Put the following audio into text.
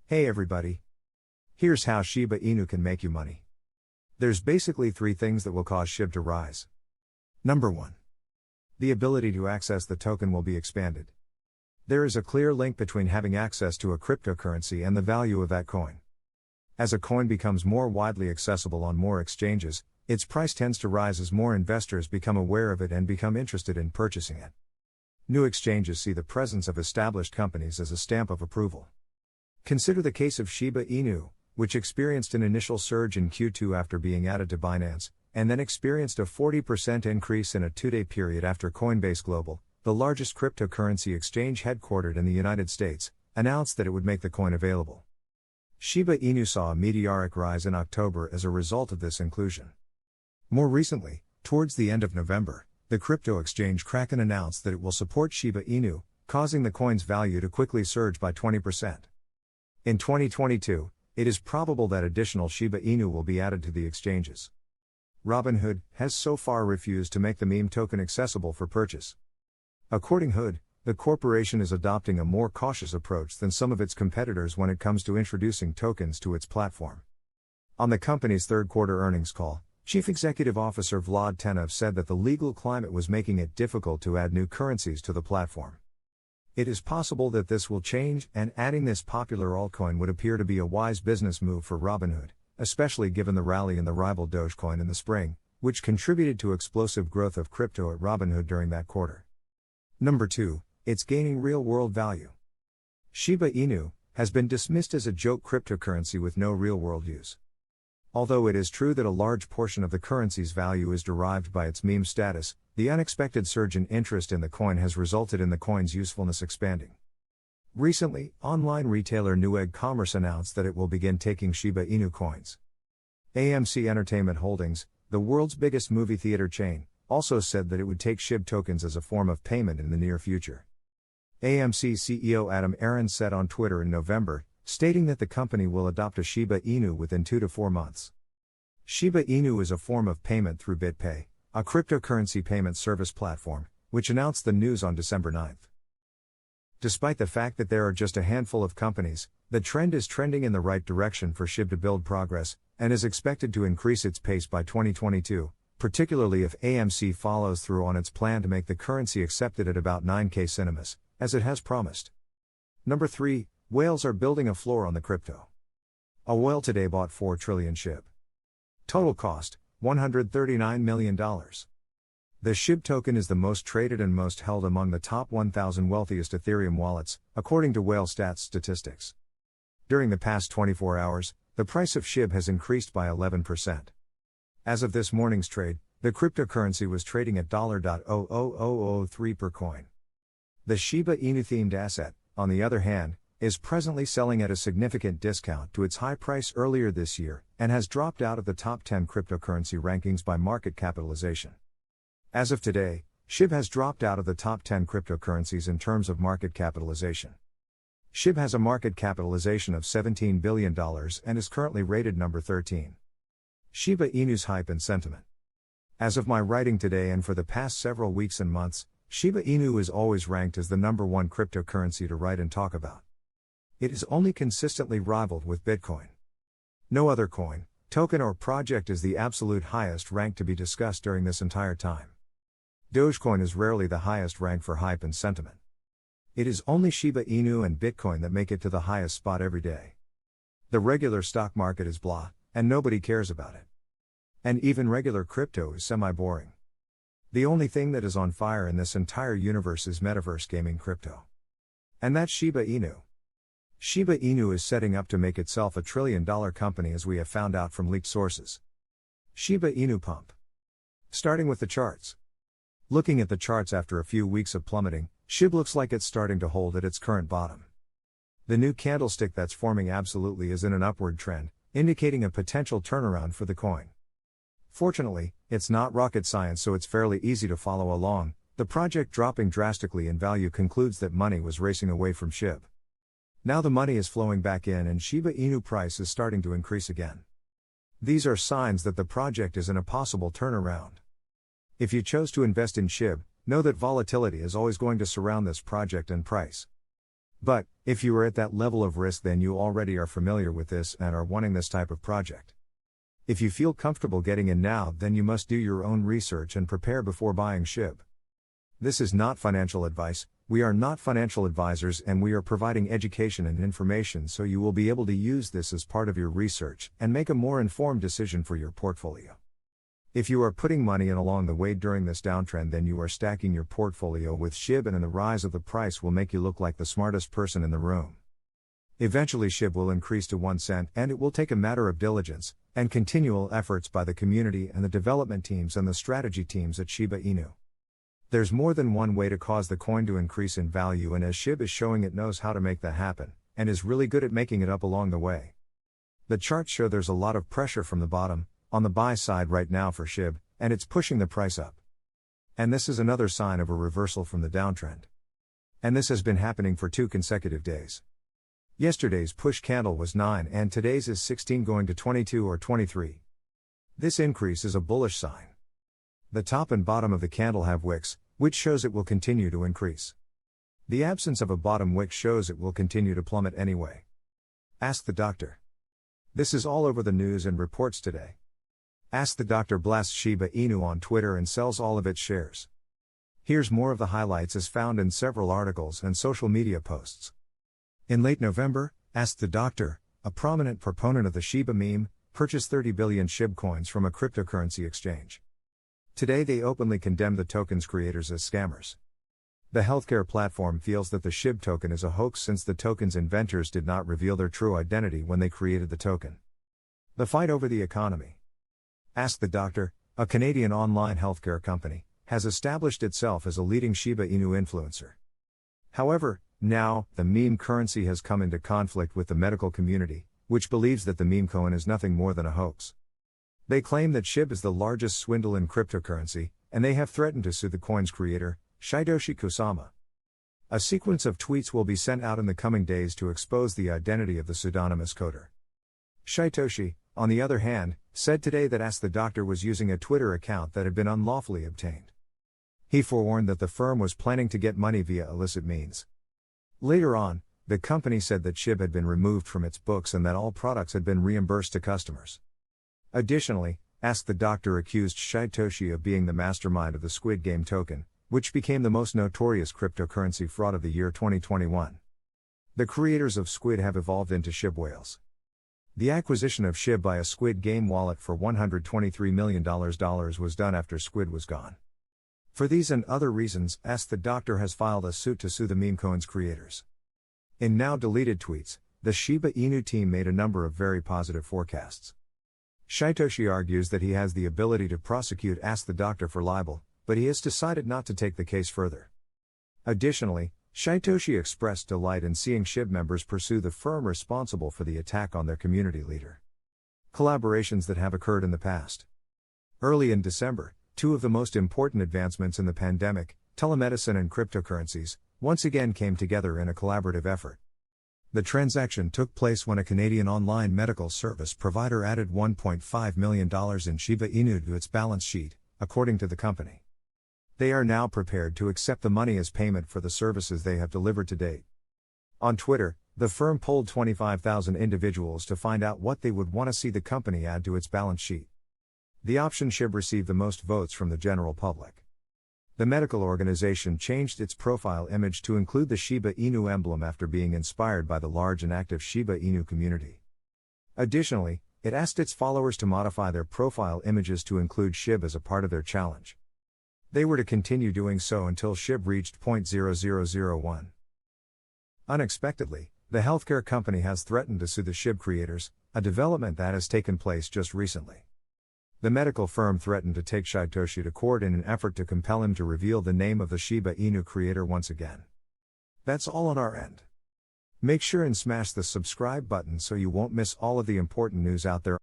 Hey everybody. Here's how Shiba Inu can make you money. There's basically 3 things that will cause Shib to rise. Number 1. The ability to access the token will be expanded. There is a clear link between having access to a cryptocurrency and the value of that coin. As a coin becomes more widely accessible on more exchanges, its price tends to rise as more investors become aware of it and become interested in purchasing it. New exchanges see the presence of established companies as a stamp of approval. Consider the case of Shiba Inu, which experienced an initial surge in Q2 after being added to Binance, and then experienced a 40% increase in a 2-day period after Coinbase Global, the largest cryptocurrency exchange headquartered in the United States, announced that it would make the coin available. Shiba Inu saw a meteoric rise in October as a result of this inclusion. More recently, towards the end of November, the crypto exchange Kraken announced that it will support Shiba Inu, causing the coin's value to quickly surge by 20%. In 2022, it is probable that additional Shiba Inu will be added to the exchanges. Robinhood has so far refused to make the meme token accessible for purchase. According to Hood, the corporation is adopting a more cautious approach than some of its competitors when it comes to introducing tokens to its platform. On the company's third-quarter earnings call, Chief Executive Officer Vlad Tenev said that the legal climate was making it difficult to add new currencies to the platform. It is possible that this will change, and adding this popular altcoin would appear to be a wise business move for Robinhood, especially given the rally in the rival Dogecoin in the spring, which contributed to explosive growth of crypto at Robinhood during that quarter. Number 2, it's gaining real-world value. Shiba Inu has been dismissed as a joke cryptocurrency with no real-world use. Although it is true that a large portion of the currency's value is derived by its meme status, the unexpected surge in interest in the coin has resulted in the coin's usefulness expanding. Recently, online retailer Newegg Commerce announced that it will begin taking Shiba Inu coins. AMC Entertainment Holdings, the world's biggest movie theater chain, also said that it would take Shib tokens as a form of payment in the near future. AMC CEO Adam Aron said on Twitter in November, stating that the company will adopt a Shiba Inu within 2 to 4 months. Shiba Inu is a form of payment through BitPay, a cryptocurrency payment service platform, which announced the news on December 9. Despite the fact that there are just a handful of companies, the trend is trending in the right direction for Shib to build progress, and is expected to increase its pace by 2022, particularly if AMC follows through on its plan to make the currency accepted at about 9K cinemas, as it has promised. Number 3, whales are building a floor on the crypto. A whale today bought 4 trillion Shib. Total cost, $139 million. The Shib token is the most traded and most held among the top 1,000 wealthiest Ethereum wallets, according to Whale Stats statistics. During the past 24 hours, the price of Shib has increased by 11%. As of this morning's trade, the cryptocurrency was trading at $0.00003 per coin. The Shiba Inu-themed asset, on the other hand, is presently selling at a significant discount to its high price earlier this year, and has dropped out of the top 10 cryptocurrency rankings by market capitalization. As of today, Shib has dropped out of the top 10 cryptocurrencies in terms of market capitalization. Shib has a market capitalization of $17 billion and is currently rated number 13. Shiba Inu's hype and sentiment. As of my writing today and for the past several weeks and months, Shiba Inu is always ranked as the number 1 cryptocurrency to write and talk about. It is only consistently rivaled with Bitcoin. No other coin, token or project is the absolute highest rank to be discussed during this entire time. Dogecoin is rarely the highest rank for hype and sentiment. It is only Shiba Inu and Bitcoin that make it to the highest spot every day. The regular stock market is blah, and nobody cares about it. And even regular crypto is semi-boring. The only thing that is on fire in this entire universe is Metaverse Gaming Crypto. And that's Shiba Inu. Shiba Inu is setting up to make itself a $1 trillion company, as we have found out from leaked sources. Shiba Inu pump. Starting with the charts. Looking at the charts after a few weeks of plummeting, Shib looks like it's starting to hold at its current bottom. The new candlestick that's forming absolutely is in an upward trend, indicating a potential turnaround for the coin. Fortunately, it's not rocket science, so it's fairly easy to follow along. The project dropping drastically in value concludes that money was racing away from Shib. Now the money is flowing back in and Shiba Inu price is starting to increase again. These are signs that the project is in a possible turnaround. If you chose to invest in Shib, know that volatility is always going to surround this project and price. But, if you are at that level of risk, then you already are familiar with this and are wanting this type of project. If you feel comfortable getting in now, then you must do your own research and prepare before buying Shib. This is not financial advice, we are not financial advisors, and we are providing education and information so you will be able to use this as part of your research and make a more informed decision for your portfolio. If you are putting money in along the way during this downtrend, then you are stacking your portfolio with Shib, and the rise of the price will make you look like the smartest person in the room. Eventually Shib will increase to 1 cent, and it will take a matter of diligence and continual efforts by the community and the development teams and the strategy teams at Shiba Inu. There's more than one way to cause the coin to increase in value, and as Shib is showing, it knows how to make that happen, and is really good at making it up along the way. The charts show there's a lot of pressure from the bottom, on the buy side right now for Shib, and it's pushing the price up. And this is another sign of a reversal from the downtrend. And this has been happening for 2 consecutive days. Yesterday's push candle was 9 and today's is 16 going to 22 or 23. This increase is a bullish sign. The top and bottom of the candle have wicks, which shows it will continue to increase. The absence of a bottom wick shows it will continue to plummet anyway. Ask the doctor. This is all over the news and reports today. Ask the Doctor blasts Shiba Inu on Twitter and sells all of its shares. Here's more of the highlights as found in several articles and social media posts. In late November, Ask the Doctor, a prominent proponent of the Shiba meme, purchased 30 billion Shib coins from a cryptocurrency exchange. Today they openly condemn the token's creators as scammers. The healthcare platform feels that the Shib token is a hoax since the token's inventors did not reveal their true identity when they created the token. The fight over the economy. Ask the Doctor, a Canadian online healthcare company, has established itself as a leading Shiba Inu influencer. However, now, the meme currency has come into conflict with the medical community, which believes that the meme coin is nothing more than a hoax. They claim that Shib is the largest swindle in cryptocurrency, and they have threatened to sue the coin's creator, Satoshi Kusama. A sequence of tweets will be sent out in the coming days to expose the identity of the pseudonymous coder. Satoshi, on the other hand, said today that Ask the Doctor was using a Twitter account that had been unlawfully obtained. He forewarned that the firm was planning to get money via illicit means. Later on, the company said that Shib had been removed from its books and that all products had been reimbursed to customers. Additionally, Ask the Doctor accused Satoshi of being the mastermind of the Squid Game token, which became the most notorious cryptocurrency fraud of the year 2021. The creators of Squid have evolved into Shib whales. The acquisition of Shib by a Squid Game wallet for $123 million was done after Squid was gone. For these and other reasons, Ask the Doctor has filed a suit to sue the meme coin's creators. In now deleted tweets, the Shiba Inu team made a number of very positive forecasts. Satoshi argues that he has the ability to prosecute Ask the Doctor for libel, but he has decided not to take the case further. Additionally, Satoshi expressed delight in seeing Shib members pursue the firm responsible for the attack on their community leader. Collaborations that have occurred in the past. Early in December, 2 of the most important advancements in the pandemic, telemedicine and cryptocurrencies, once again came together in a collaborative effort. The transaction took place when a Canadian online medical service provider added $1.5 million in Shiba Inu to its balance sheet, according to the company. They are now prepared to accept the money as payment for the services they have delivered to date. On Twitter, the firm polled 25,000 individuals to find out what they would want to see the company add to its balance sheet. The option Shib received the most votes from the general public. The medical organization changed its profile image to include the Shiba Inu emblem after being inspired by the large and active Shiba Inu community. Additionally, it asked its followers to modify their profile images to include Shib as a part of their challenge. They were to continue doing so until Shib reached 0.0001. Unexpectedly, the healthcare company has threatened to sue the Shib creators, a development that has taken place just recently. The medical firm threatened to take Satoshi to court in an effort to compel him to reveal the name of the Shiba Inu creator once again. That's all on our end. Make sure and smash the subscribe button so you won't miss all of the important news out there.